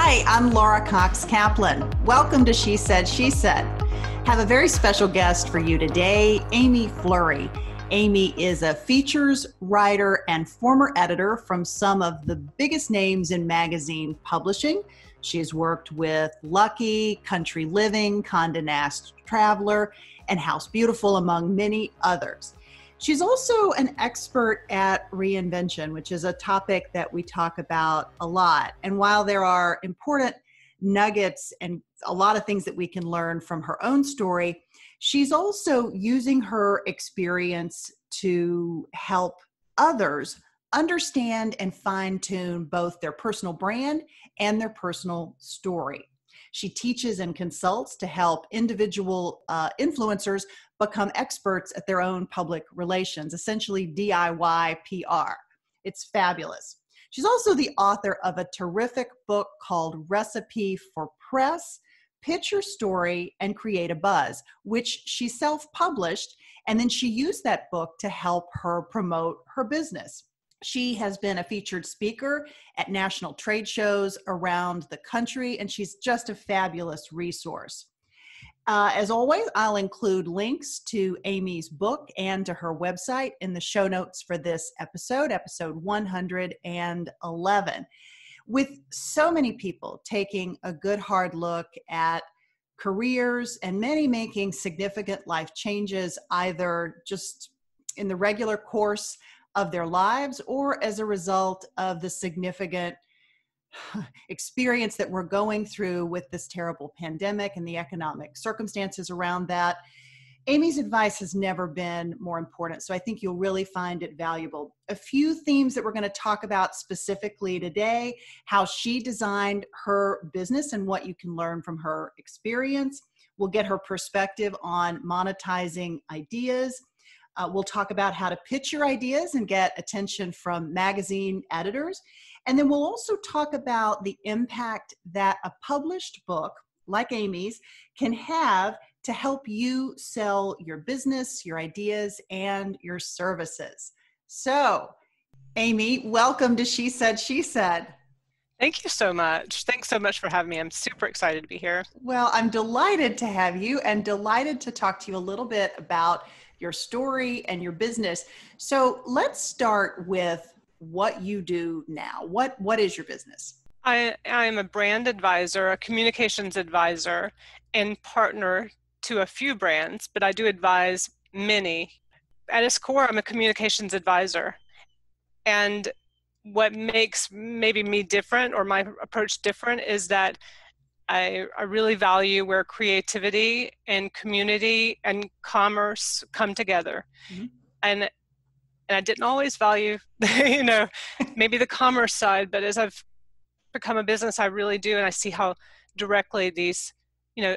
Hi, I'm Laura Cox Kaplan. Welcome to She Said, She Said. Have a very special guest for you today, Amy Flurry. Amy is a features writer and former editor from some of the biggest names in magazine publishing. She has worked with Lucky, Country Living, Condé Nast Traveler, and House Beautiful, among many others. She's also an expert at reinvention, which is a topic that we talk about a lot. And while there are important nuggets and a lot of things that we can learn from her own story, she's also using her experience to help others understand and fine-tune both their personal brand and their personal story. She teaches and consults to help individual influencers become experts at their own public relations, essentially DIY PR. It's fabulous. She's also the author of a terrific book called Recipe for Press, Pitch Your Story and Create a Buzz, which she self-published, and then she used that book to help her promote her business. She has been a featured speaker at national trade shows around the country, and she's just a fabulous resource. As always, I'll include links to Amy's book and to her website in the show notes for this episode, episode 111. With so many people taking a good hard look at careers and many making significant life changes, either just in the regular course of their lives or as a result of the significant experience that we're going through with this terrible pandemic and the economic circumstances around that. Amy's advice has never been more important, so I think you'll really find it valuable. A few themes that we're going to talk about specifically today: how she designed her business and what you can learn from her experience. We'll get her perspective on monetizing ideas. We'll talk about how to pitch your ideas and get attention from magazine editors. And then we'll also talk about the impact that a published book like Amy's can have to help you sell your business, your ideas, and your services. So, Amy, welcome to She Said, She Said. Thank you so much. Thanks so much for having me. I'm super excited to be here. Well, I'm delighted to have you and delighted to talk to you a little bit about your story and your business. So let's start with what you do now. What is your business? I am a brand advisor, a communications advisor, and partner to a few brands, but I do advise many. At its core, I'm a communications advisor. And what makes maybe me different or my approach different is that I really value where creativity and community and commerce come together. Mm-hmm. And I didn't always value, maybe the commerce side, but as I've become a business, I really do. And I see how directly these,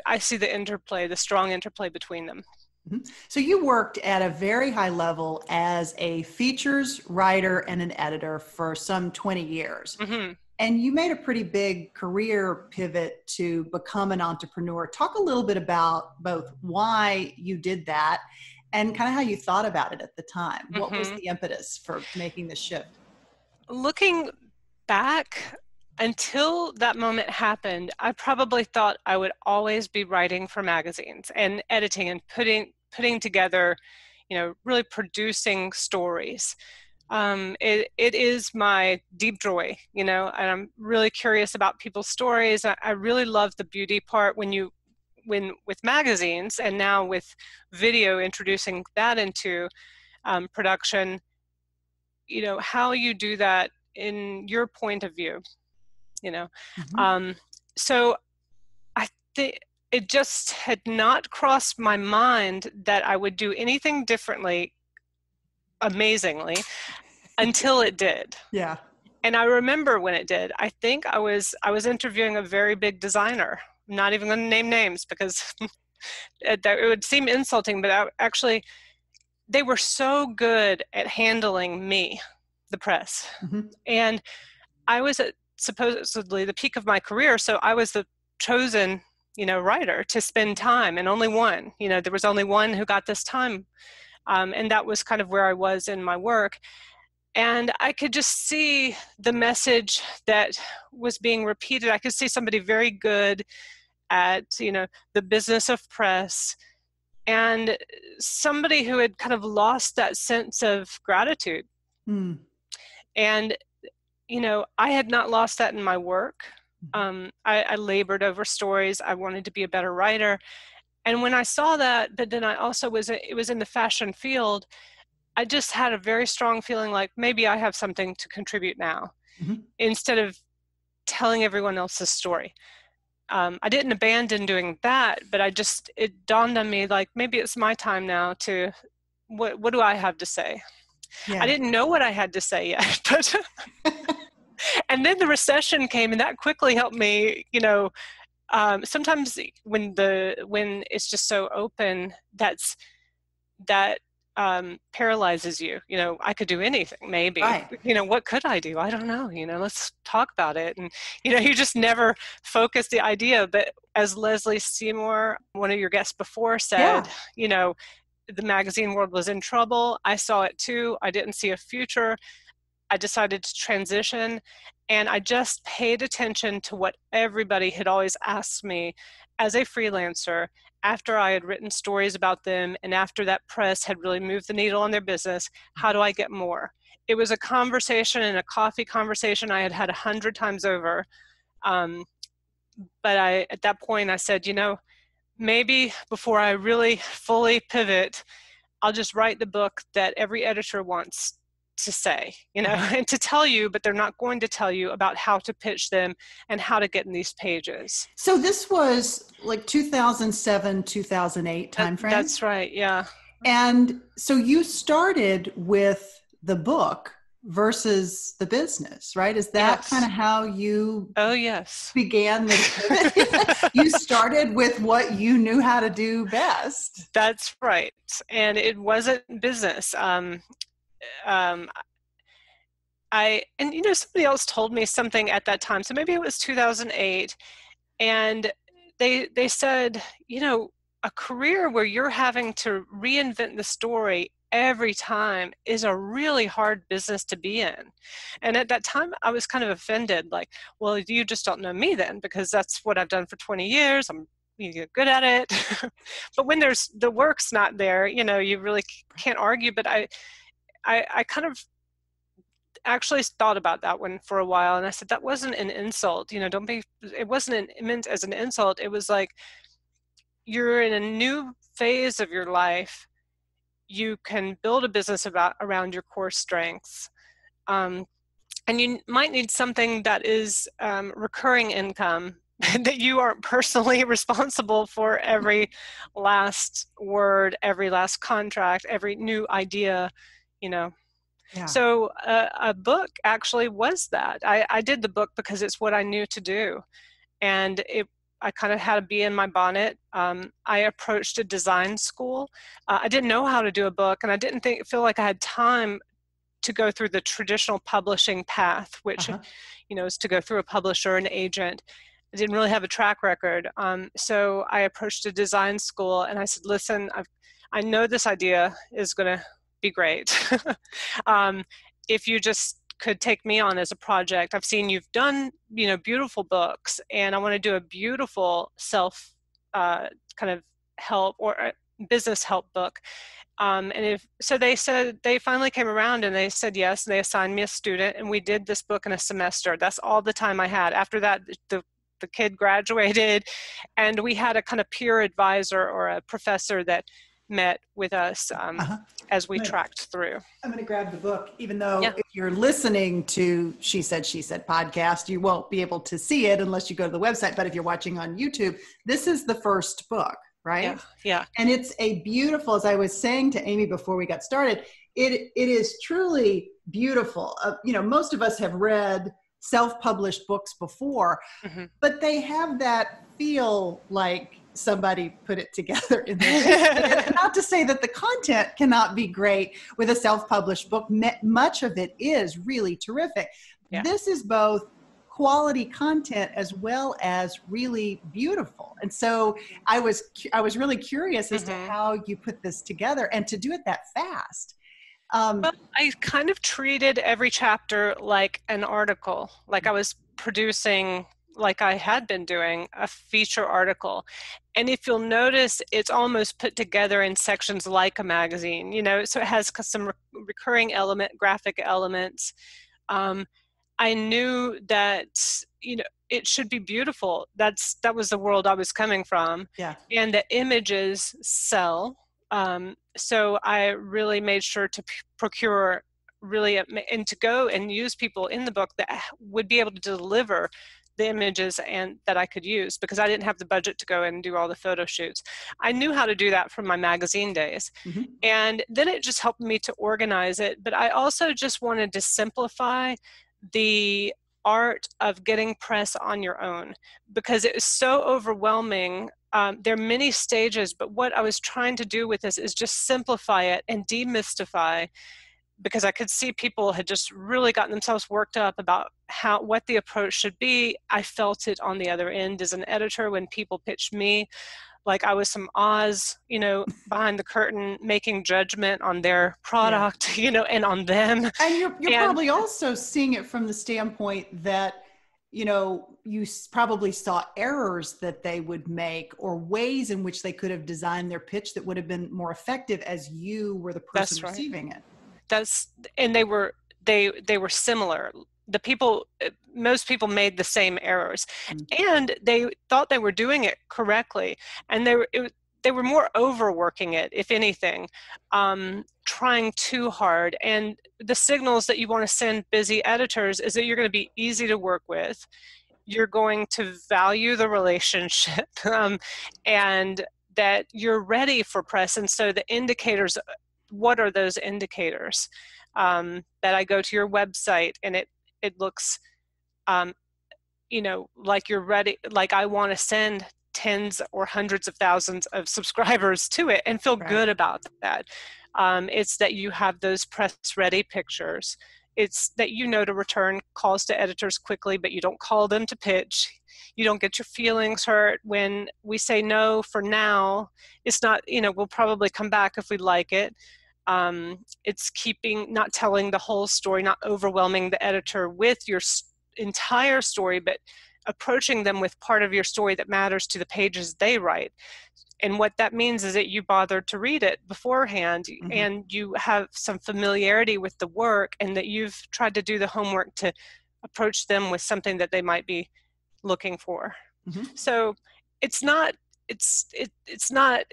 I see the interplay, the strong interplay between them. Mm-hmm. So you worked at a very high level as a features writer and an editor for some 20 years. Mm-hmm. And you made a pretty big career pivot to become an entrepreneur. Talk a little bit about both why you did that and kind of how you thought about it at the time. Mm-hmm. What was the impetus for making this shift? Looking back, until that moment happened, I probably thought I would always be writing for magazines and editing and putting together, really producing stories. It is my deep joy, and I'm really curious about people's stories. I really love the beauty part when with magazines and now with video, introducing that into production, how you do that in your point of view, Mm-hmm. So I think it just had not crossed my mind that I would do anything differently, amazingly, until it did. Yeah. And I remember when it did. I think I was interviewing a very big designer. I'm not even going to name names because it would seem insulting, but they were so good at handling me, the press. Mm-hmm. And I was at supposedly the peak of my career, so I was the chosen, writer to spend time, and only one. There was only one who got this time. And that was kind of where I was in my work. And I could just see the message that was being repeated. I could see somebody very good at, the business of press, and somebody who had kind of lost that sense of gratitude. Mm. And, I had not lost that in my work. I labored over stories. I wanted to be a better writer. And when I saw that, but then I also it was in the fashion field, I just had a very strong feeling like maybe I have something to contribute now, Mm-hmm. instead of telling everyone else's story. I didn't abandon doing that, but it dawned on me like maybe it's my time now to, what do I have to say? Yeah. I didn't know what I had to say yet, but and then the recession came, and that quickly helped me. Sometimes when it's just so open, that paralyzes you. I could do anything, maybe. Right. What could I do? I don't know. Let's talk about it. And you just never focus the idea. But as Leslie Seymour, one of your guests before, said, the magazine world was in trouble. I saw it too. I didn't see a future. I decided to transition, and I just paid attention to what everybody had always asked me as a freelancer after I had written stories about them, and after that press had really moved the needle on their business. How do I get more? It was a conversation, and a coffee conversation I had had 100 times over. But at that point I said, maybe before I really fully pivot, I'll just write the book that every editor wants to say, and to tell you, but they're not going to tell you about how to pitch them and how to get in these pages. So this was like 2007, 2008 timeframe? That's right, yeah. And so you started with the book versus the business, right? Is that kind of how you began this? You started with what you knew how to do best. That's right. And it wasn't business. Somebody else told me something at that time, so maybe it was 2008, and they said, a career where you're having to reinvent the story every time is a really hard business to be in. And at that time I was kind of offended, like, well, you just don't know me then, because that's what I've done for 20 years. I'm good at it. But when the work's not there, you really can't argue. But I kind of actually thought about that one for a while, and I said, that wasn't an insult. It wasn't meant as an insult. It was like, you're in a new phase of your life. You can build a business around your core strengths. And you might need something that is recurring income, that you aren't personally responsible for every last word, every last contract, every new idea, Yeah. So a book actually was that. I did the book because it's what I knew to do. And I kind of had a bee in my bonnet. I approached a design school. I didn't know how to do a book, and I didn't feel like I had time to go through the traditional publishing path, which is to go through a publisher, an agent. I didn't really have a track record. So I approached a design school, and I said, listen, I know this idea is going to be great. If you just could take me on as a project. I've seen you've done, beautiful books, and I want to do a beautiful self kind of help or business help book. So they said, they finally came around and they said yes, and they assigned me a student, and we did this book in a semester. That's all the time I had. After that, the kid graduated, and we had a kind of peer advisor or a professor that met with us as we tracked through. I'm going to grab the book, even though if you're listening to She Said podcast, you won't be able to see it unless you go to the website. But if you're watching on YouTube, this is the first book, right? Yeah. And it's a beautiful, as I was saying to Amy before we got started, it is truly beautiful. Most of us have read self-published books before, but they have that feel like somebody put it together in there. Not to say that the content cannot be great with a self-published book. Much of it is really terrific. Yeah. This is both quality content as well as really beautiful. And so I was really curious as to how you put this together and to do it that fast. Um, Well, I kind of treated every chapter like an article, like I was producing, like I had been doing, a feature article. And if you'll notice, it's almost put together in sections like a magazine, so it has some recurring graphic elements. Um, I knew that, it should be beautiful. That was the world I was coming from. yeah. And the images sell. So I really made sure to procure really, and to go and use people in the book that would be able to deliver the images and that I could use, because I didn't have the budget to go and do all the photo shoots. I knew how to do that from my magazine days. Mm-hmm. And then it just helped me to organize it. But I also just wanted to simplify the art of getting press on your own, because it was so overwhelming. There are many stages, but what I was trying to do with this is just simplify it and demystify, because I could see people had just really gotten themselves worked up about what the approach should be. I felt it on the other end as an editor when people pitched me like I was some Oz, behind the curtain making judgment on their Yeah. product, and on them. And you're And probably also seeing it from the standpoint that, you probably saw errors that they would make or ways in which they could have designed their pitch that would have been more effective as you were the person that's right. receiving it. And they were similar. Most people made the same errors, and they thought they were doing it correctly, and they were more overworking it, if anything, trying too hard. And the signals that you want to send busy editors is that you're going to be easy to work with, you're going to value the relationship, and that you're ready for press. And so the indicators, what are those indicators? That I go to your website and it looks, like you're ready, like I want to send tens or hundreds of thousands of subscribers to it and feel good about that. It's that you have those press ready pictures. It's that to return calls to editors quickly, but you don't call them to pitch. You don't get your feelings hurt when we say no for now. It's not, we'll probably come back if we like it. It's not telling the whole story, not overwhelming the editor with your entire story, but approaching them with part of your story that matters to the pages they write. And what that means is that you bothered to read it beforehand, and you have some familiarity with the work, and that you've tried to do the homework to approach them with something that they might be looking for. So it's not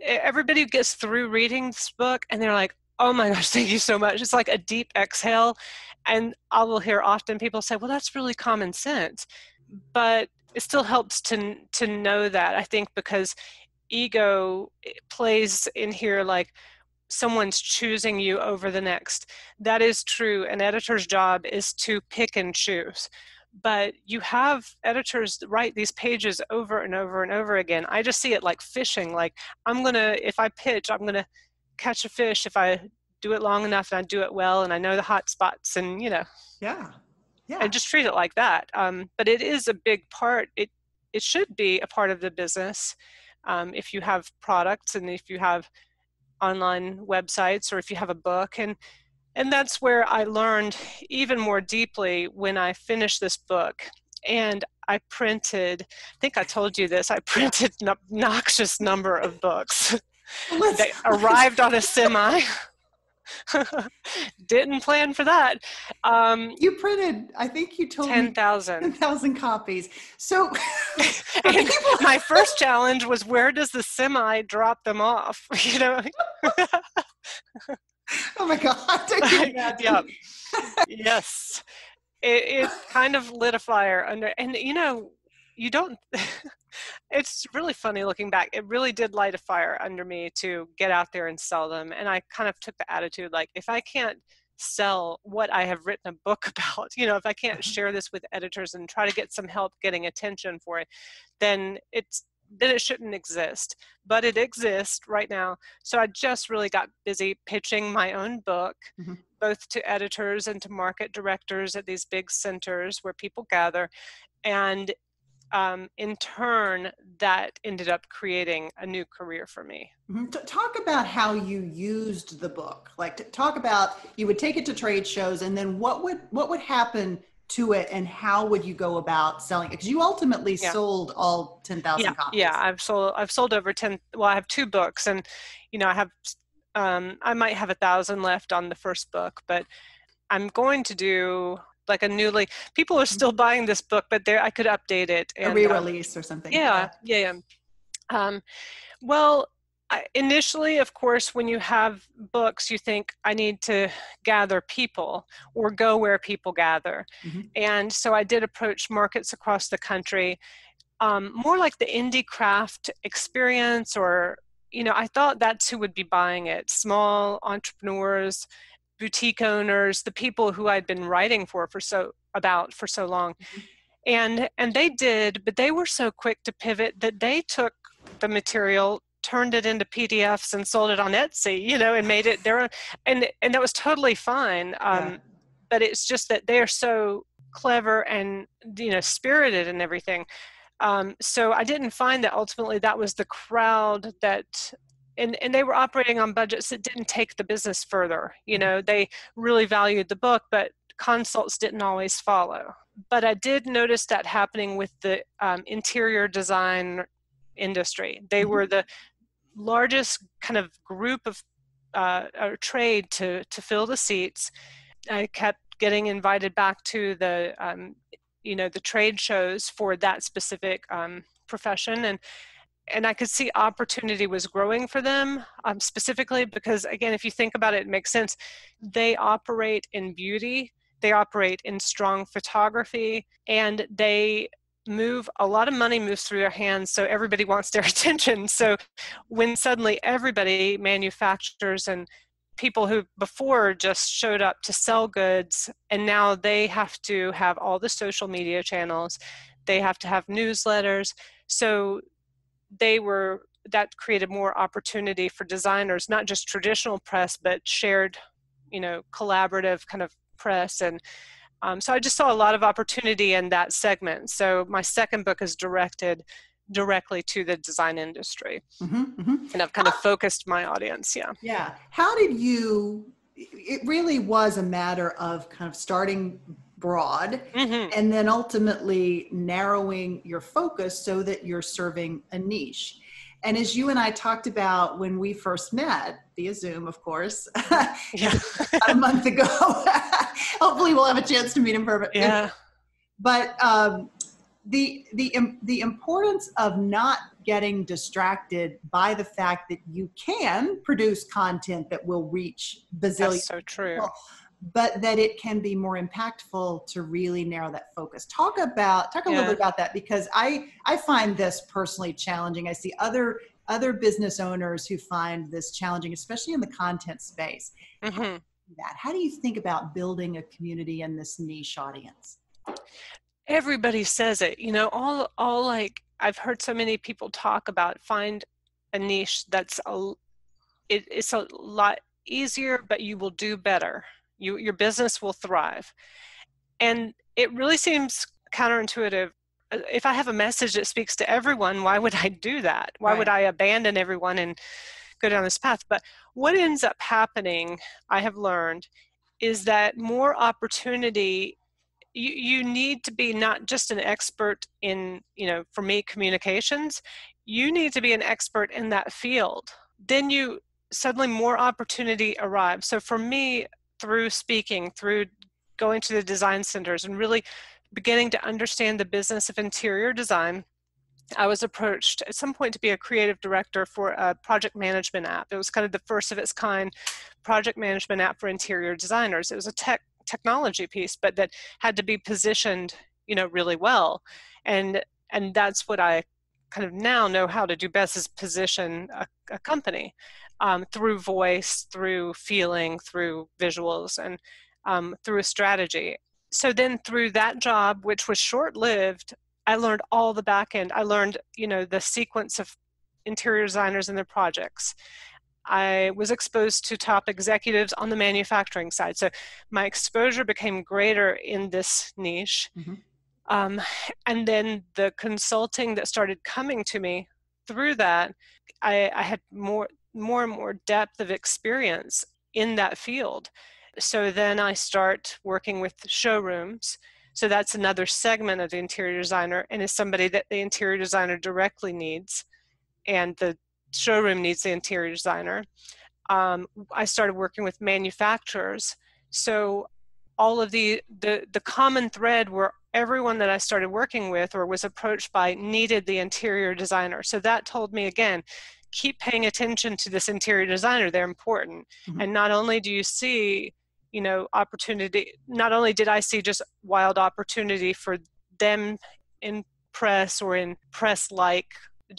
everybody gets through reading this book and they're like, oh my gosh, thank you so much. It's like a deep exhale. And I will hear often people say, well, that's really common sense. But it still helps to know that, I think, because ego plays in here like someone's choosing you over the next. That is true. An editor's job is to pick and choose. But you have editors write these pages over and over and over again. I just see it like fishing. Like if I pitch, I'm going to catch a fish if I do it long enough and I do it well and I know the hot spots and, Yeah. and just treat it like that. But it is a big part. It should be a part of the business. If you have products and if you have online websites or if you have a book. And that's where I learned even more deeply when I finished this book. And I printed, I think I told you this, I printed an obnoxious number of books. They arrived on a semi. Didn't plan for that. You printed, I think you told 10,000. 10,000 copies. So and my first challenge was, where does the semi drop them off? Oh my God. Yeah. Yes. It kind of lit a fire under, and you don't, it's really funny looking back. It really did light a fire under me to get out there and sell them. And I kind of took the attitude, like, if I can't sell what I have written a book about, if I can't share this with editors and try to get some help getting attention for it, then it shouldn't exist. But it exists right now. So I just really got busy pitching my own book, both to editors and to market directors at these big centers where people gather. And in turn, that ended up creating a new career for me. Mm-hmm. Talk about how you used the book. Like, talk about, you would take it to trade shows, and then what would happen to it, and how would you go about selling it? Because you ultimately Yeah. sold all 10,000 copies. Yeah. I've sold over 10. Well, I have 2 books, and I have I might have 1,000 left on the first book, but I'm going to do like people are still buying this book, but I could update it A and re-release or something. yeah. Well, initially, of course, when you have books, you think, I need to gather people or go where people gather. Mm-hmm. And so I did approach markets across the country, more like the indie craft experience, or, I thought that's who would be buying it. Small entrepreneurs, boutique owners, the people who I'd been writing for so long. Mm-hmm. And they did, but they were so quick to pivot that they took the material, turned it into PDFs, and sold it on Etsy, and made it their own. And that was totally fine. But it's just that they're so clever and, spirited and everything. So I didn't find that ultimately that was the crowd that, and they were operating on budgets that didn't take the business further. They really valued the book, but consults didn't always follow. But I did notice that happening with the interior design industry. They were the largest kind of group of or trade to fill the seats. I kept getting invited back to the the trade shows for that specific profession, and I could see opportunity was growing for them, specifically because, again, if you think about it, it makes sense. They operate in beauty, they operate in strong photography, and they move, a lot of money moves through their hands, so everybody wants their attention. So when suddenly everybody, manufacturers and people who before just showed up to sell goods, and now they have to have all the social media channels, they have to have newsletters. So that created more opportunity for designers, not just traditional press, but shared, collaborative kind of press. And so I just saw a lot of opportunity in that segment. So my second book is directed directly to the design industry. Mm-hmm, mm-hmm. And I've kind of focused my audience. Yeah. How did it really was a matter of kind of starting broad, Mm-hmm. and then ultimately narrowing your focus so that you're serving a niche. And as you and I talked about when we first met via Zoom, of course, Yeah. a month ago, hopefully we'll have a chance to meet in person. Yeah. But the importance of not getting distracted by the fact that you can produce content that will reach bazillions. That's so true. People, but that it can be more impactful to really narrow that focus. Talk a little bit about that, because I find this personally challenging. I see other business owners who find this challenging, especially in the content space. Mm-hmm. How do you think about building a community in this niche audience? Everybody says it, all like, I've heard so many people talk about, find a niche that's it's a lot easier, but you will do better. Your business will thrive. And it really seems counterintuitive. If I have a message that speaks to everyone, why would I do that? Why would I abandon everyone and go down this path? But what ends up happening, I have learned, is that more opportunity, you need to be not just an expert in, for me, communications. You need to be an expert in that field. Then suddenly more opportunity arrives. So for me, through speaking, through going to the design centers and really beginning to understand the business of interior design, I was approached at some point to be a creative director for a project management app. It was kind of the first of its kind project management app for interior designers. It was a technology piece, but that had to be positioned, really well. And that's what I kind of now know how to do best, is position a company through voice, through feeling, through visuals, and through a strategy. So then through that job, which was short-lived, I learned all the back end. I learned, the sequence of interior designers and their projects. I was exposed to top executives on the manufacturing side. So my exposure became greater in this niche. Mm-hmm. Um, and then the consulting that started coming to me through that, I had more and more depth of experience in that field. So then I start working with showrooms. So that's another segment of the interior designer, and is somebody that the interior designer directly needs, and the showroom needs the interior designer. I started working with manufacturers. So all of the common thread were everyone that I started working with or was approached by needed the interior designer. So that told me again, keep paying attention to this interior designer. They're important. Mm-hmm. And not only do you see, opportunity, not only did I see just wild opportunity for them in press or in press like,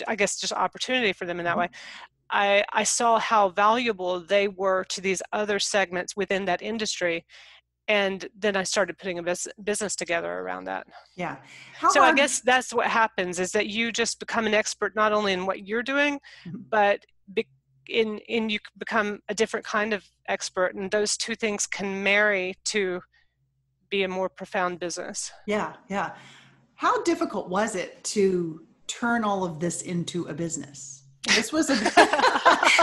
I guess just opportunity for them in that Mm-hmm. way. I saw how valuable they were to these other segments within that industry. And then I started putting a business together around that. Yeah. How So I hard? guess that's what happens, is that you just become an expert not only in what you're doing, Mhm. but in you become a different kind of expert. And those two things can marry to be a more profound business. Yeah, yeah. How difficult was it to turn all of this into a business? This was a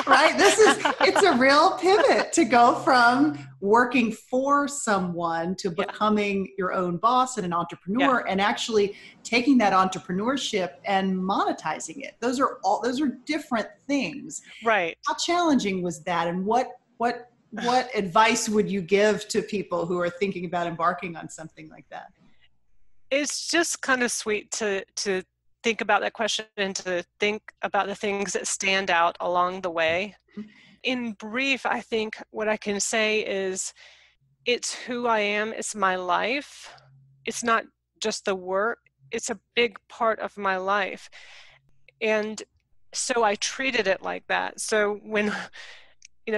right. It's a real pivot to go from working for someone to Yeah, becoming your own boss and an yeah, entrepreneur, and actually taking that entrepreneurship and monetizing it. Those are different things. right. How challenging was that, and what advice would you give to people who are thinking about embarking on something like that? It's just kind of sweet to think about that question and to think about the things that stand out along the way. In brief, I think what I can say is it's who I am, it's my life. It's not just the work, it's a big part of my life. And so I treated it like that. So when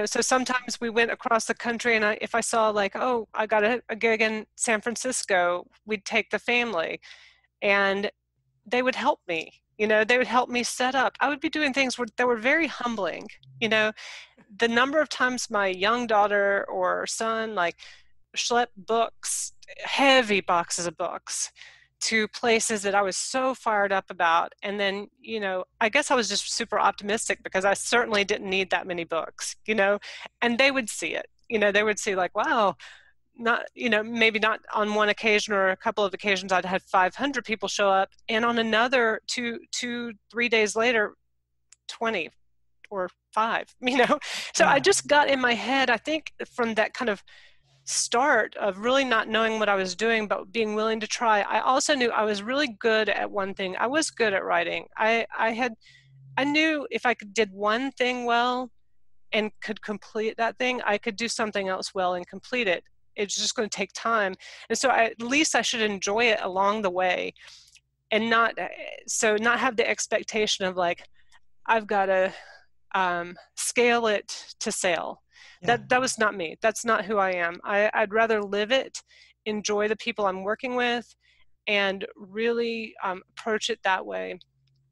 so sometimes we went across the country, and if I saw like, oh, I got a gig in San Francisco, we'd take the family, and they would help me. They would help me set up. I would be doing things that were very humbling. The number of times my young daughter or son like schlep books, heavy boxes of books, to places that I was so fired up about. And then, I guess I was just super optimistic because I certainly didn't need that many books, and they would see it. They would see like, wow, not, maybe not on one occasion or a couple of occasions I'd had 500 people show up, and on another 3 days later, 20 or 5, So I Yeah. just got in my head, I think, from that kind of start of really not knowing what I was doing, but being willing to try. I also knew I was really good at one thing. I was good at writing. I knew if I did one thing well and could complete that thing, I could do something else well and complete it. It's just going to take time. And so at least I should enjoy it along the way, and not have the expectation of like, I've got to scale it to sale. Yeah. That was not me. That's not who I am. I'd rather live it, enjoy the people I'm working with, and really approach it that way.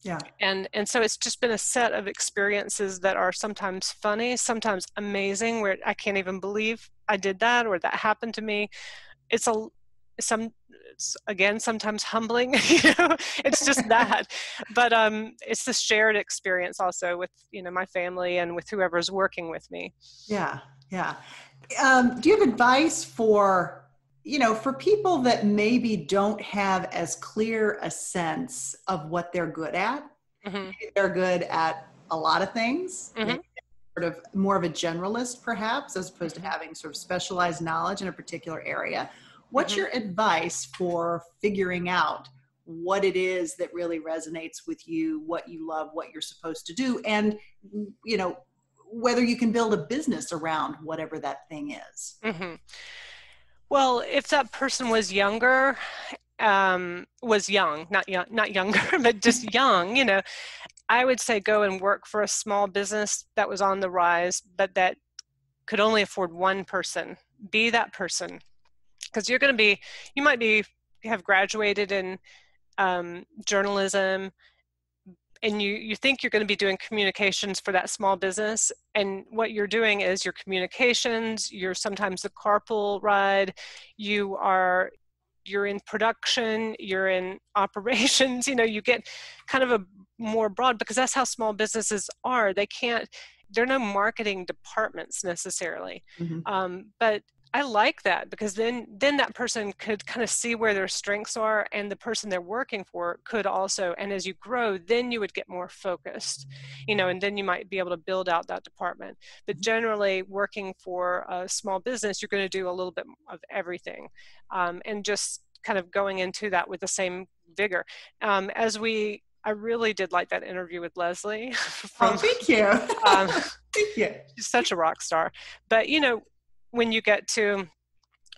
Yeah. And so it's just been a set of experiences that are sometimes funny, sometimes amazing, where I can't even believe I did that or that happened to me. It's again sometimes humbling. It's just that. But it's the shared experience also with my family and with whoever's working with me. Yeah. Yeah. Do you have advice for people that maybe don't have as clear a sense of what they're good at? Mm-hmm. Maybe they're good at a lot of things. Mm-hmm. Maybe they're sort of more of a generalist, perhaps, as opposed to Mm-hmm. having sort of specialized knowledge in a particular area. What's Mm-hmm. your advice for figuring out what it is that really resonates with you, what you love, what you're supposed to do, and whether you can build a business around whatever that thing is? Mm-hmm. Well, if that person was younger, was young, not younger, but just young, I would say go and work for a small business that was on the rise, but that could only afford one person. Be that person, because you might have graduated in journalism, and you think you're going to be doing communications for that small business, and what you're doing is your communications, you're sometimes the carpool ride, you are you're in production, you're in operations, you get kind of a more broad, because that's how small businesses are. There are no marketing departments necessarily. But I like that, because then that person could kind of see where their strengths are, and the person they're working for could also, and as you grow, then you would get more focused, and then you might be able to build out that department. But generally, working for a small business, you're going to do a little bit of everything, and just kind of going into that with the same vigor. I really did like that interview with Leslie. Thank you. Thank you. She's such a rock star. But, when you get to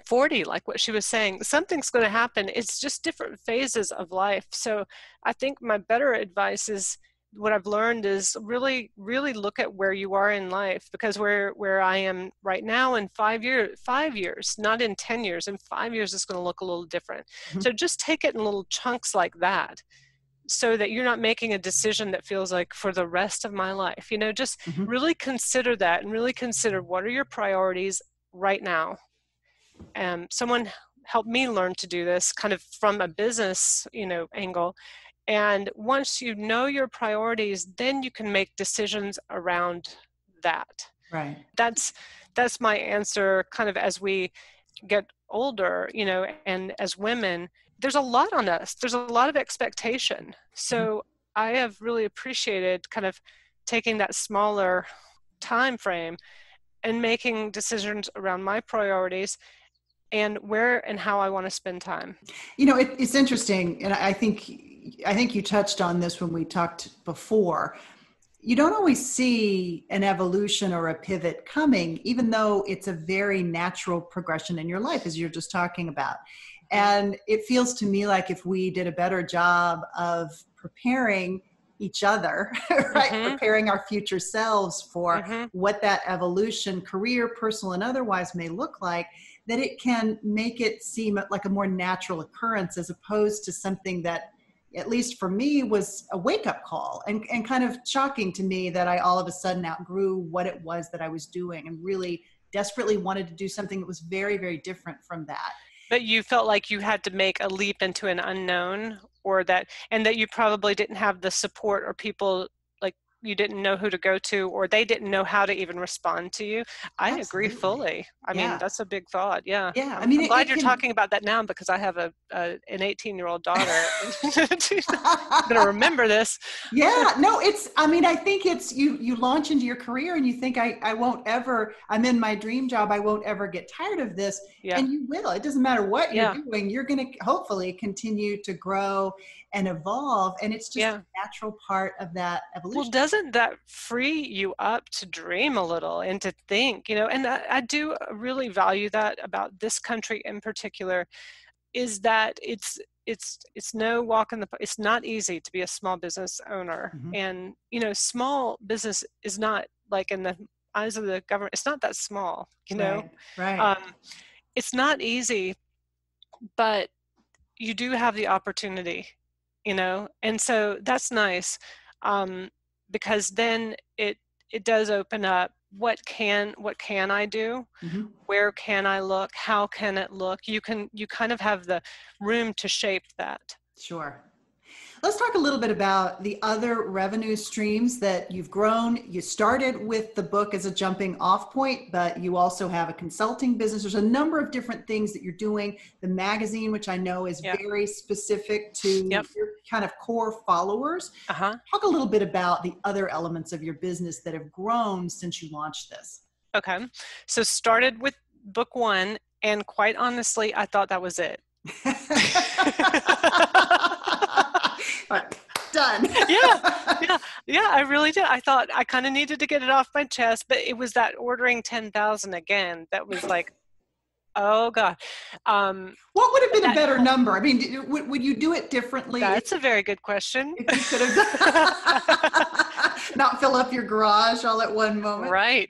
40, like what she was saying, something's going to happen. It's just different phases of life. So I think my better advice is, what I've learned is really, really look at where you are in life, because where I am right now, in 5 years, not in 10 years, in 5 years, it's going to look a little different. So just take it in little chunks like that, so that you're not making a decision that feels like for the rest of my life. Just really consider that, and really consider, what are your priorities right now? Someone helped me learn to do this kind of from a business, angle. And once you know your priorities, then you can make decisions around that. Right. That's my answer, kind of as we get older, and as women, there's a lot on us. There's a lot of expectation. So I have really appreciated kind of taking that smaller time frame and making decisions around my priorities and where and how I want to spend time. It's interesting. And I think you touched on this when we talked before. You don't always see an evolution or a pivot coming, even though it's a very natural progression in your life, as you're just talking about. And it feels to me like if we did a better job of preparing each other, right? Preparing our future selves for what that evolution, career, personal, and otherwise may look like, that it can make it seem like a more natural occurrence, as opposed to something that, at least for me, was a wake-up call and kind of shocking to me, that I all of a sudden outgrew what it was that I was doing and really desperately wanted to do something that was very, very different from that. But you felt like you had to make a leap into an unknown, and that you probably didn't have the support, or people, like, you didn't know who to go to, or they didn't know how to even respond to you. I agree fully. I mean, that's a big thought. Yeah. Yeah. I'm glad you're talking about that now, because I have an 18-year-old daughter. She's going to remember this. Yeah. No, I think it's, you launch into your career and you think, I won't ever, I'm in my dream job, I won't ever get tired of this. Yeah. And you will. It doesn't matter what you're doing. You're going to hopefully continue to grow and evolve. And it's just a natural part of that evolution. Well, doesn't that free you up to dream a little and to think, and I do really value that about this country in particular, is that it's no walk in the park. It's not easy to be a small business owner. And, small business is not, like, in the eyes of the government, it's not that small, Right. It's not easy, but you do have the opportunity, and so that's nice, because then it does open up, what can I do? Where can I look? How can it look? You kind of have the room to shape that. Sure. Let's talk a little bit about the other revenue streams that you've grown. You started with the book as a jumping off point, but you also have a consulting business. There's a number of different things that you're doing. The magazine, which I know is very specific to your kind of core followers. Talk a little bit about the other elements of your business that have grown since you launched this. Okay. So started with book one, and quite honestly, I thought that was it. Done. Yeah, I really did. I thought I kind of needed to get it off my chest, but it was that ordering 10,000 again that was like, oh God. What would have been a better number? I mean, would you do it differently? That's a very good question. If you could have not fill up your garage all at one moment. Right.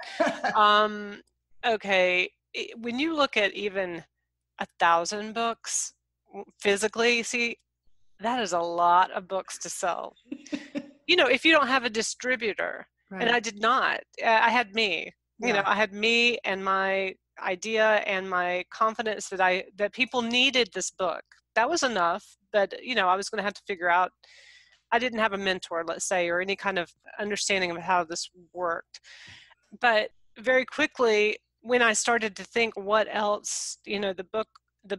Okay. When you look at even 1,000 books physically, see, that is a lot of books to sell. If you don't have a distributor, and I did not, I had me, I had me and my idea and my confidence that people needed this book. That was enough. But, I was going to have to figure out, I didn't have a mentor, let's say, or any kind of understanding of how this worked. But very quickly, when I started to think what else, the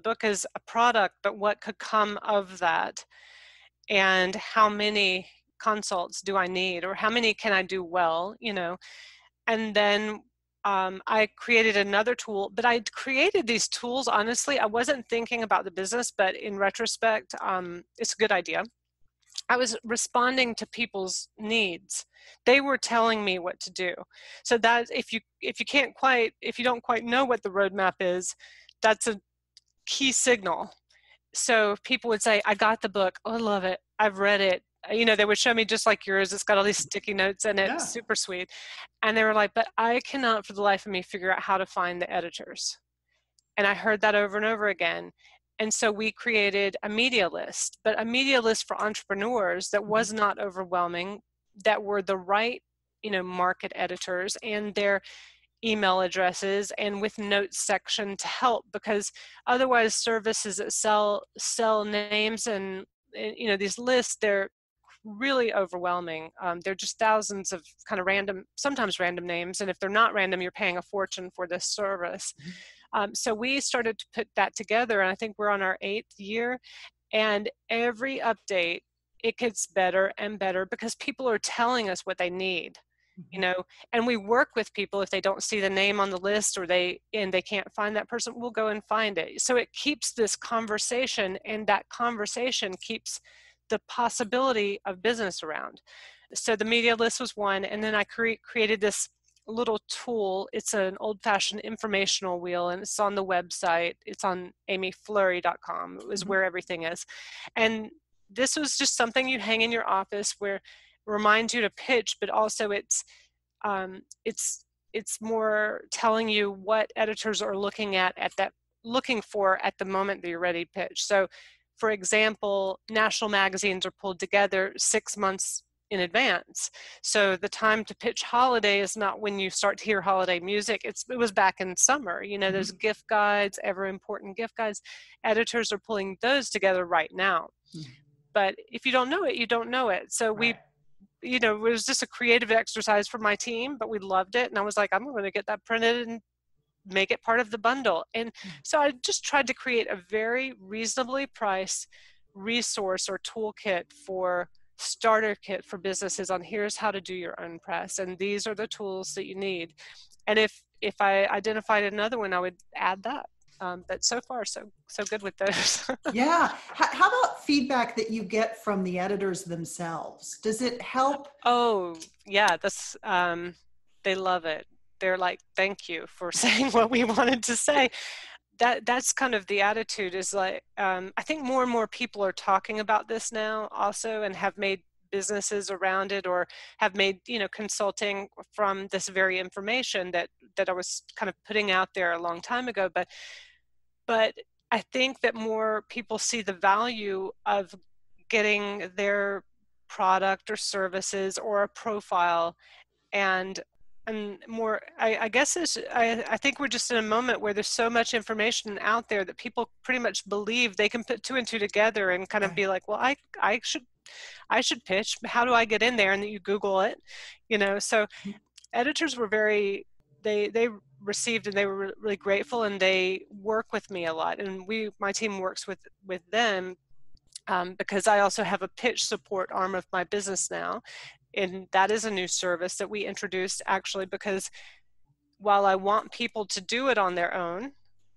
book is a product, but what could come of that, and how many consults do I need, or how many can I do well, and then I created another tool. But I created these tools, honestly, I wasn't thinking about the business, but in retrospect, it's a good idea. I was responding to people's needs. They were telling me what to do. So that if you don't quite know what the roadmap is, that's a key signal. So people would say, I got the book. Oh, I love it. I've read it. They would show me just like yours. It's got all these sticky notes in it. Yeah. Super sweet. And they were like, but I cannot for the life of me figure out how to find the editors. And I heard that over and over again. And so we created a media list, but a media list for entrepreneurs that was not overwhelming, that were the right, market editors and their email addresses, and with notes section to help, because otherwise services that sell names and these lists, they're really overwhelming. They're just thousands of kind of random, sometimes random names, and if they're not random, you're paying a fortune for this service. So we started to put that together, and I think we're on our 8th year, and every update, it gets better and better because people are telling us what they need. And we work with people. If they don't see the name on the list, or they can't find that person, we'll go and find it. So it keeps this conversation, and that conversation keeps the possibility of business around. So the media list was one, and then I created this little tool. It's an old-fashioned informational wheel, and it's on the website. It's on amyflurry.com. It was where everything is. And this was just something you hang in your office, where it reminds you to pitch, but also it's more telling you what editors are looking for at the moment that you're ready to pitch. So for example, national magazines are pulled together 6 months in advance. So the time to pitch holiday is not when you start to hear holiday music. It was back in summer. There's gift guides, ever important gift guides. Editors are pulling those together right now. But if you don't know it, you don't know it. So it was just a creative exercise for my team, but we loved it. And I was like, I'm going to get that printed and make it part of the bundle. And so I just tried to create a very reasonably priced resource or toolkit starter kit for businesses on here's how to do your own press, and these are the tools that you need. And if I identified another one, I would add that. But so far, so good with those. Yeah. How about feedback that you get from the editors themselves? Does it help? Oh, yeah. That's they love it. They're like, thank you for saying what we wanted to say. That's kind of the attitude, is like, I think more and more people are talking about this now also, and have made businesses around it, or have made, consulting from this very information that I was kind of putting out there a long time ago. But I think that more people see the value of getting their product or services or a profile, and more, I guess I think we're just in a moment where there's so much information out there that people pretty much believe they can put 2 and 2 together and kind of be like, well, I should pitch. How do I get in there? And then you Google it, so editors were they received, and they were really grateful, and they work with me a lot. And my team works with them, because I also have a pitch support arm of my business now. And that is a new service that we introduced, actually, because while I want people to do it on their own,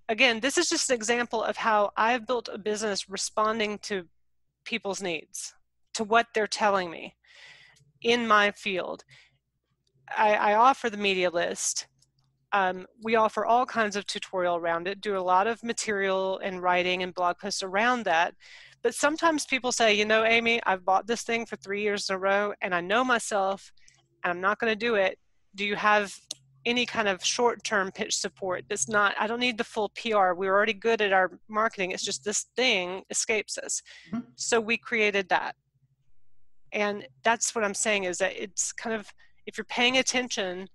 again, this is just an example of how I've built a business responding to people's needs, to what they're telling me in my field. I offer the media list. We offer all kinds of tutorial around it, do a lot of material and writing and blog posts around that. But sometimes people say, Amy, I've bought this thing for 3 years in a row, and I know myself, and I'm not going to do it. Do you have any kind of short-term pitch support that's not, I don't need the full PR. We're already good at our marketing. It's just this thing escapes us. So we created that. And that's what I'm saying, is that it's kind of, if you're paying attention,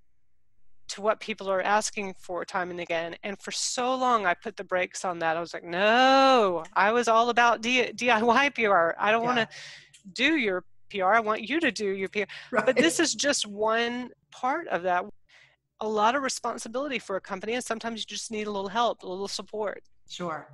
to what people are asking for time and again. And for so long, I put the brakes on that. I was like, no, I was all about DIY PR. I don't want to do your PR. I want you to do your PR. Right. But this is just one part of that. A lot of responsibility for a company, and sometimes you just need a little help, a little support. Sure.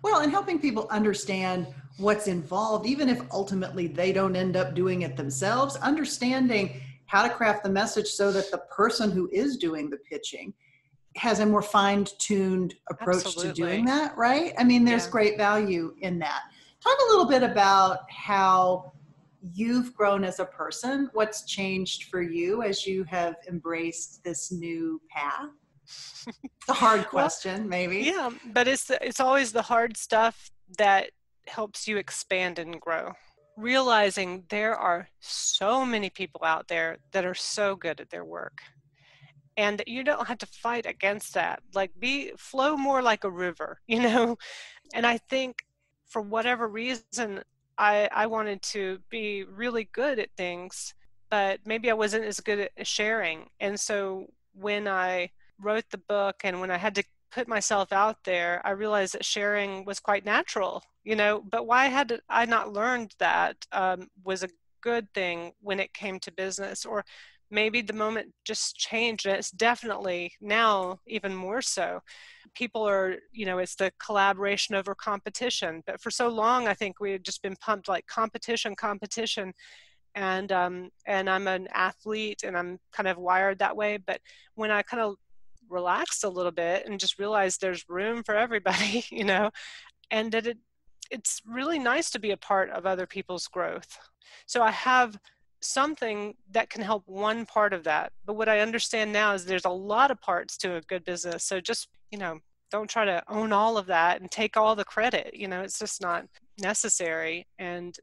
Well, and helping people understand what's involved, even if ultimately they don't end up doing it themselves, understanding how to craft the message so that the person who is doing the pitching has a more fine-tuned approach Absolutely. to doing that, right? I mean, there's great value in that. Talk a little bit about how you've grown as a person. What's changed for you as you have embraced this new path? It's a hard question, maybe. Yeah, but it's always the hard stuff that helps you expand and grow. Realizing there are so many people out there that are so good at their work, and you don't have to fight against that. Like, flow more like a river, you know? And I think for whatever reason, I wanted to be really good at things, but maybe I wasn't as good at sharing. And so when I wrote the book and when I had to put myself out there, I realized that sharing was quite natural, you know, but why had I not learned that was a good thing when it came to business? Or maybe the moment just changed, and it's definitely now even more so. People are, you know, it's the collaboration over competition. But for so long, I think we had just been pumped like competition. And I'm an athlete and I'm kind of wired that way. But when I kind of relaxed a little bit and just realized there's room for everybody, you know, and that it's really nice to be a part of other people's growth. So I have something that can help one part of that. But what I understand now is there's a lot of parts to a good business. So just, you know, don't try to own all of that and take all the credit. You know, it's just not necessary. And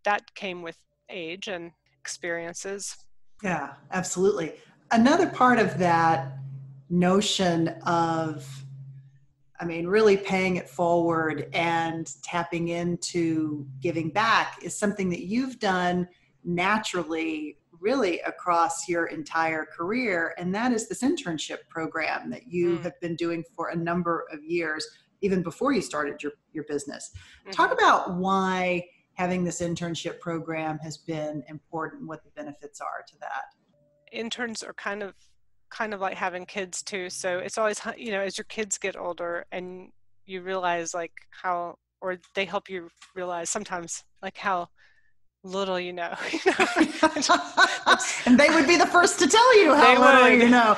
that came with age and experiences. Yeah, absolutely. Another part of that notion of, I mean, really paying it forward and tapping into giving back is something that you've done naturally, really across your entire career. And that is this internship program that you have been doing for a number of years, even before you started your business. Talk about why having this internship program has been important, what the benefits are to that. Interns are kind of like having kids too. So it's always, you know, as your kids get older and you realize like how, or they help you realize sometimes like how little you know. And they would be the first to tell you how little you know.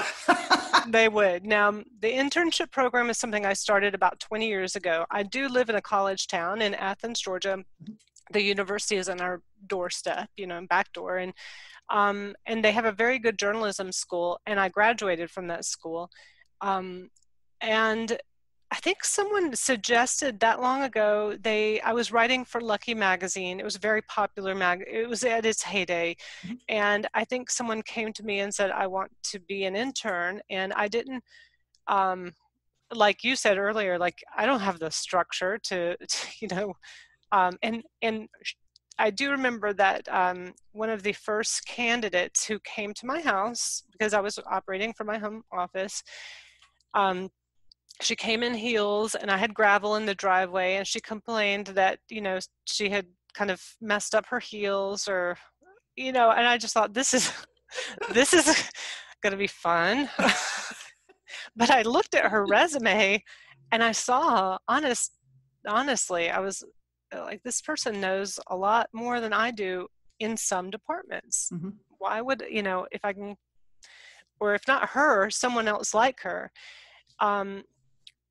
They would. Now, the internship program is something I started about 20 years ago. I do live in a college town in Athens, Georgia. The university is on our doorstep, you know, back door. And they have a very good journalism school, and I graduated from that school. And I think someone suggested that long ago, I was writing for Lucky magazine. It was a very popular it was at its heyday. And I think someone came to me and said, I want to be an intern. And I didn't, like you said earlier, like I don't have the structure to you know, and I do remember that one of the first candidates who came to my house, because I was operating from my home office, she came in heels and I had gravel in the driveway, and she complained that, you know, she had kind of messed up her heels, or, you know, and I just thought, this is going to be fun. But I looked at her resume and I saw, honestly, I was like, this person knows a lot more than I do in some departments. Why would, you know, if I can, or if not her, someone else like her.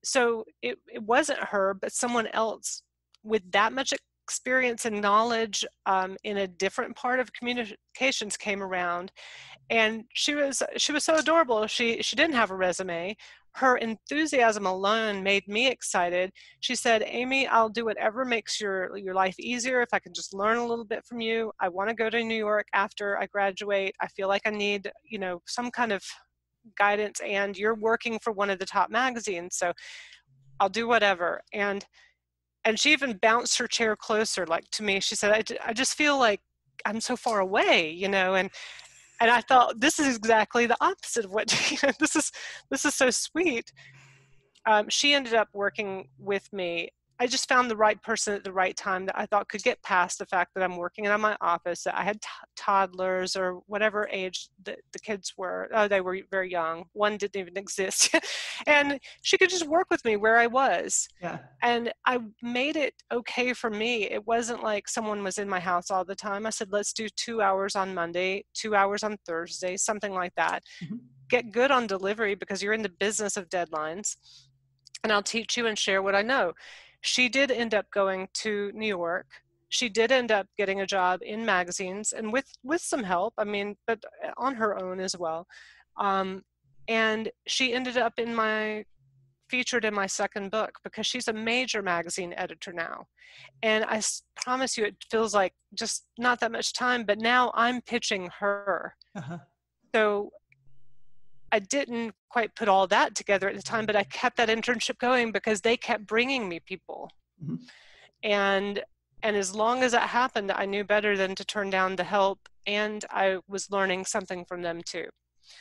So it wasn't her, but someone else with that much experience and knowledge in a different part of communications came around. And she was so adorable. She didn't have a resume. Her enthusiasm alone made me excited. She said, Amy, I'll do whatever makes your life easier. If I can just learn a little bit from you. I want to go to New York after I graduate. I feel like I need, you know, some kind of guidance, and you're working for one of the top magazines, so I'll do whatever. And she even bounced her chair closer, like, to me. She said, I just feel like I'm so far away, you know. And And I thought, this is exactly the opposite of what, this is so sweet. She ended up working with me. I just found the right person at the right time that I thought could get past the fact that I'm working in my office, that I had toddlers or whatever age the kids were. Oh, they were very young. One didn't even exist. And she could just work with me where I was. Yeah. And I made it okay for me. It wasn't like someone was in my house all the time. I said, let's do 2 hours on Monday, 2 hours on Thursday, something like that. Mm-hmm. Get good on delivery because you're in the business of deadlines. And I'll teach you and share what I know. She did end up going to New York. She did end up getting a job in magazines and with some help, I mean, but on her own as well. And she ended up featured in my second book because she's a major magazine editor now. And I promise you, it feels like just not that much time, but now I'm pitching her. Uh-huh. So I didn't quite put all that together at the time, but I kept that internship going because they kept bringing me people. Mm-hmm. And as long as that happened, I knew better than to turn down the help, and I was learning something from them too.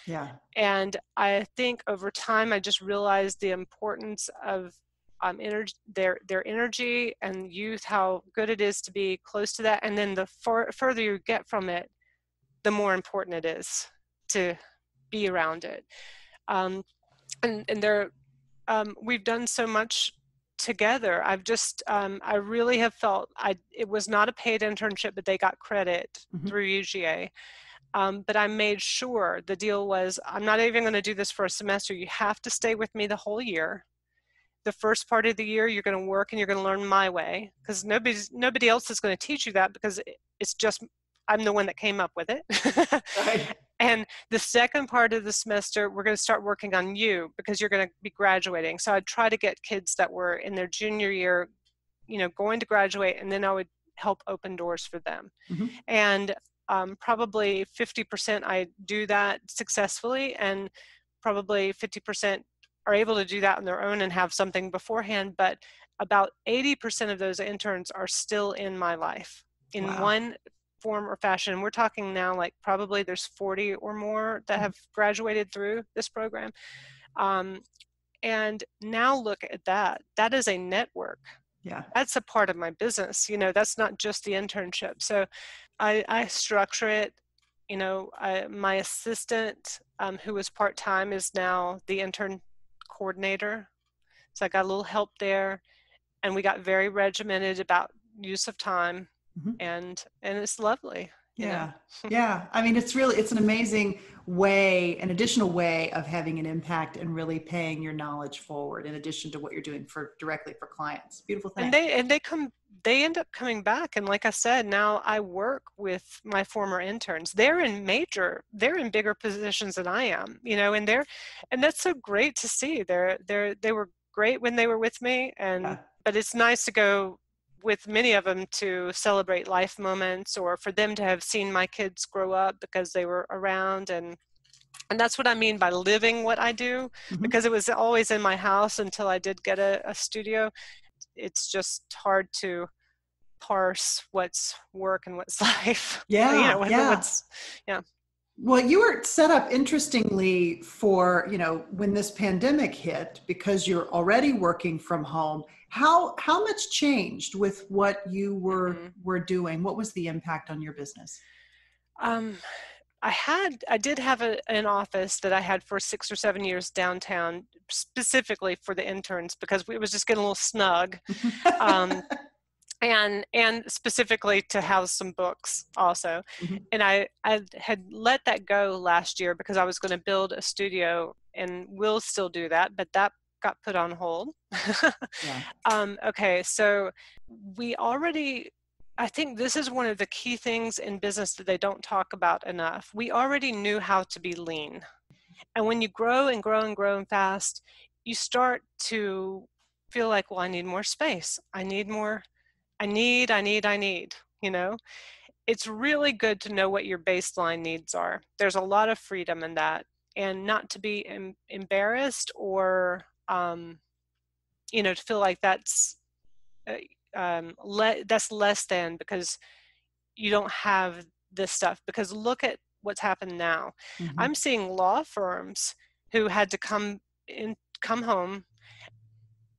Yeah. And I think over time, I just realized the importance of their energy and youth, how good it is to be close to that. And then the further you get from it, the more important it is to be around it. And there, we've done so much together. I really have felt it was not a paid internship, but they got credit Mm-hmm. through UGA. But I made sure the deal was, I'm not even going to do this for a semester. You have to stay with me the whole year. The first part of the year, you're going to work and you're going to learn my way, because nobody else is going to teach you that, because it's just, I'm the one that came up with it. Right. And the second part of the semester, we're going to start working on you because you're going to be graduating. So I'd try to get kids that were in their junior year, going to graduate, and then I would help open doors for them. Mm-hmm. And probably 50% I do that successfully, and probably 50% are able to do that on their own and have something beforehand. But about 80% of those interns are still in my life in Wow. one form or fashion. We're talking now like probably there's 40 or more that have graduated through this program. And now look at that. That is a network. Yeah. That's a part of my business. That's not just the internship. So I structure it. My assistant, who was part-time, is now the intern coordinator. So I got a little help there, and we got very regimented about use of time. Mm-hmm. And it's lovely. Yeah. Yeah. I mean, it's an amazing way, an additional way of having an impact and really paying your knowledge forward in addition to what you're doing directly for clients. Beautiful thing. They end up coming back. And like I said, now I work with my former interns. They're in bigger positions than I am, and that's so great to see. They were great when they were with me. But it's nice to go with many of them to celebrate life moments, or for them to have seen my kids grow up because they were around. And that's what I mean by living what I do, Mm-hmm. because it was always in my house until I did get a studio. It's just hard to parse what's work and what's life. Yeah. Yeah. Well, you were set up interestingly for, when this pandemic hit, because you're already working from home. How much changed with what you were doing? What was the impact on your business? I did have an office that I had for 6 or 7 years downtown, specifically for the interns, because it was just getting a little snug. And specifically to house some books also. Mm-hmm. And I had let that go last year because I was going to build a studio, and will still do that, but that got put on hold. Yeah. Okay, so I think this is one of the key things in business that they don't talk about enough. We already knew how to be lean. And when you grow and grow and grow and fast, you start to feel like, well, I need more space. I need. It's really good to know what your baseline needs are. There's a lot of freedom in that, and not to be embarrassed or, to feel like that's less than because you don't have this stuff. Because look at what's happened now. Mm-hmm. I'm seeing law firms who had to come home,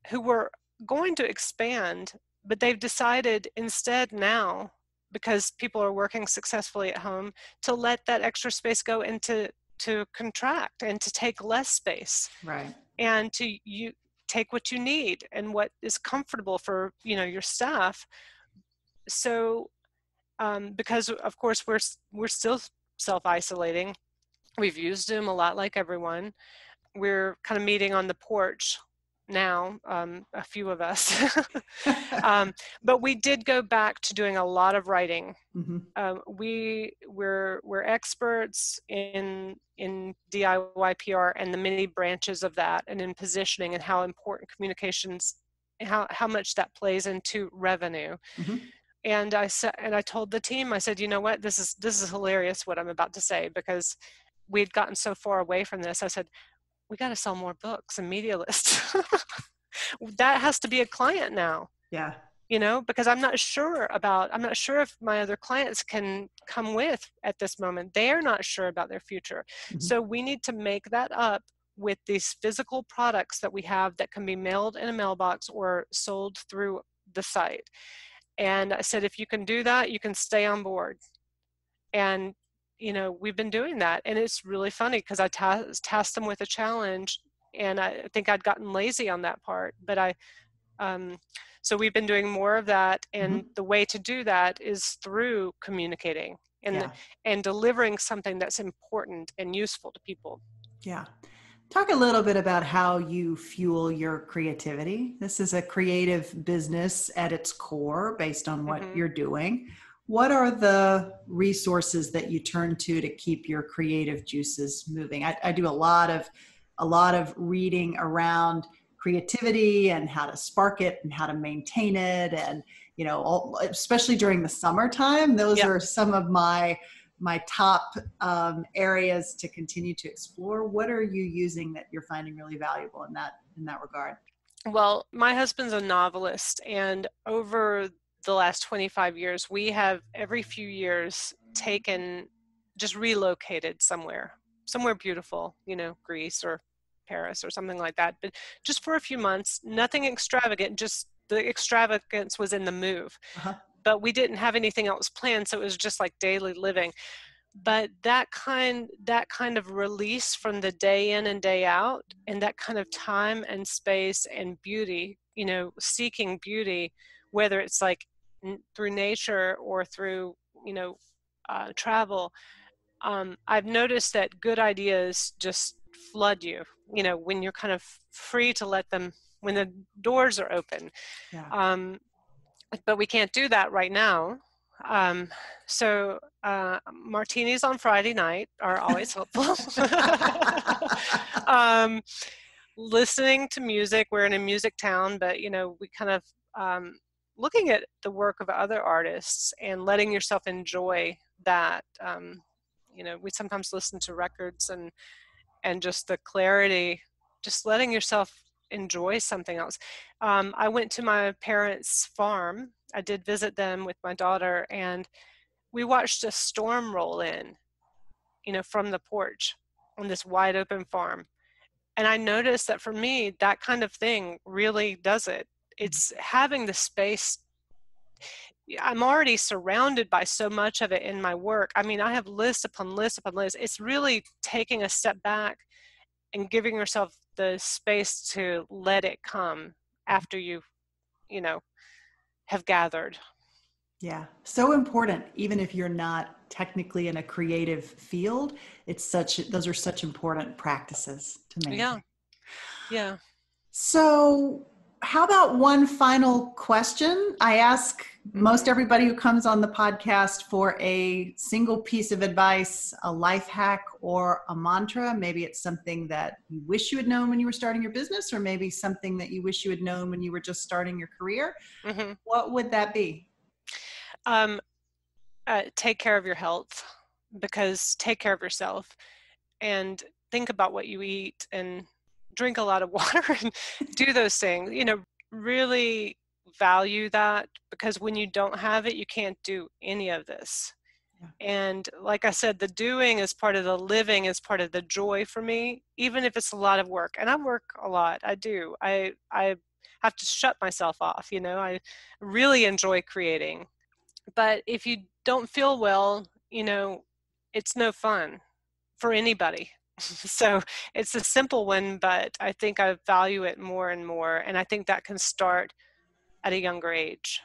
who were going to expand, but they've decided instead now, because people are working successfully at home, to let that extra space go into to contract and to take less space, Right. and to you take what you need and what is comfortable for your staff. So because of course we're still self-isolating, we've used Zoom a lot like everyone. We're kind of meeting on the porch now, a few of us. But we did go back to doing a lot of writing. Mm-hmm. We're experts in DIY PR and the many branches of that, and in positioning, and how important communications, how much that plays into revenue. Mm-hmm. And I told the team, I said, you know what, this is hilarious what I'm about to say, because we'd gotten so far away from this. I said, we got to sell more books and media lists. That has to be a client now. Yeah. Because I'm not sure if my other clients can come with at this moment. They are not sure about their future. Mm-hmm. So we need to make that up with these physical products that we have that can be mailed in a mailbox or sold through the site. And I said, if you can do that, you can stay on board. And we've been doing that, and it's really funny because I tasked them with a challenge, and I think I'd gotten lazy on that part, but so we've been doing more of that, and Mm-hmm. the way to do that is through communicating and delivering something that's important and useful to people. Yeah. Talk a little bit about how you fuel your creativity. This is a creative business at its core based on what Mm-hmm. you're doing. What are the resources that you turn to keep your creative juices moving? I do a lot of reading around creativity and how to spark it and how to maintain it. And, especially during the summertime, those Yep. are some of my top areas to continue to explore. What are you using that you're finding really valuable in that regard? Well, my husband's a novelist, and over the last 25 years, we have every few years just relocated somewhere beautiful, Greece or Paris or something like that, but just for a few months, nothing extravagant, just the extravagance was in the move. Uh-huh. But we didn't have anything else planned, so it was just like daily living. But that kind of release from the day in and day out, and that kind of time and space and beauty, seeking beauty, whether it's like through nature or through travel, I've noticed that good ideas just flood you, when you're kind of free to let them, when the doors are open. Yeah. But we can't do that right now. So martinis on Friday night are always helpful. Listening to music. We're in a music town, but we kind of looking at the work of other artists and letting yourself enjoy that. We sometimes listen to records and just the clarity, just letting yourself enjoy something else. I went to my parents' farm. I did visit them with my daughter, and we watched a storm roll in, from the porch on this wide open farm. And I noticed that for me, that kind of thing really does it. It's having the space. I'm already surrounded by so much of it in my work. I mean, I have list upon list upon list. It's really taking a step back and giving yourself the space to let it come after you have gathered. Yeah. So important, even if you're not technically in a creative field, those are such important practices to maintain. Yeah. So how about one final question? I ask most everybody who comes on the podcast for a single piece of advice, a life hack, or a mantra. Maybe it's something that you wish you had known when you were starting your business, or maybe something that you wish you had known when you were just starting your career. Mm-hmm. What would that be? Take care of your health, because take care of yourself and think about what you eat and drink a lot of water and do those things. Really value that, because when you don't have it, you can't do any of this. Yeah. And like I said, the doing is part of the living, is part of the joy for me, even if it's a lot of work. And I work a lot. I do. I have to shut myself off. I really enjoy creating. But if you don't feel well, it's no fun for anybody. So it's a simple one, but I think I value it more and more. And I think that can start at a younger age.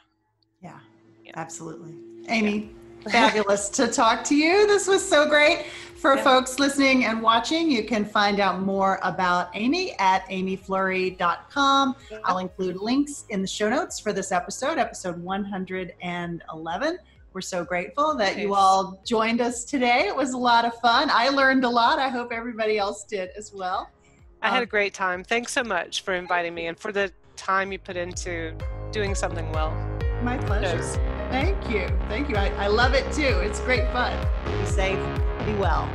Yeah, Yeah. absolutely. Amy, fabulous to talk to you. This was so great. For folks listening and watching, you can find out more about Amy at amyflurry.com. I'll include links in the show notes for this episode 111. We're so grateful that you all joined us today. It was a lot of fun. I learned a lot. I hope everybody else did as well. I had a great time. Thanks so much for inviting me and for the time you put into doing something well. My pleasure. Thank you. Thank you. I love it too. It's great fun. Be safe. Be well.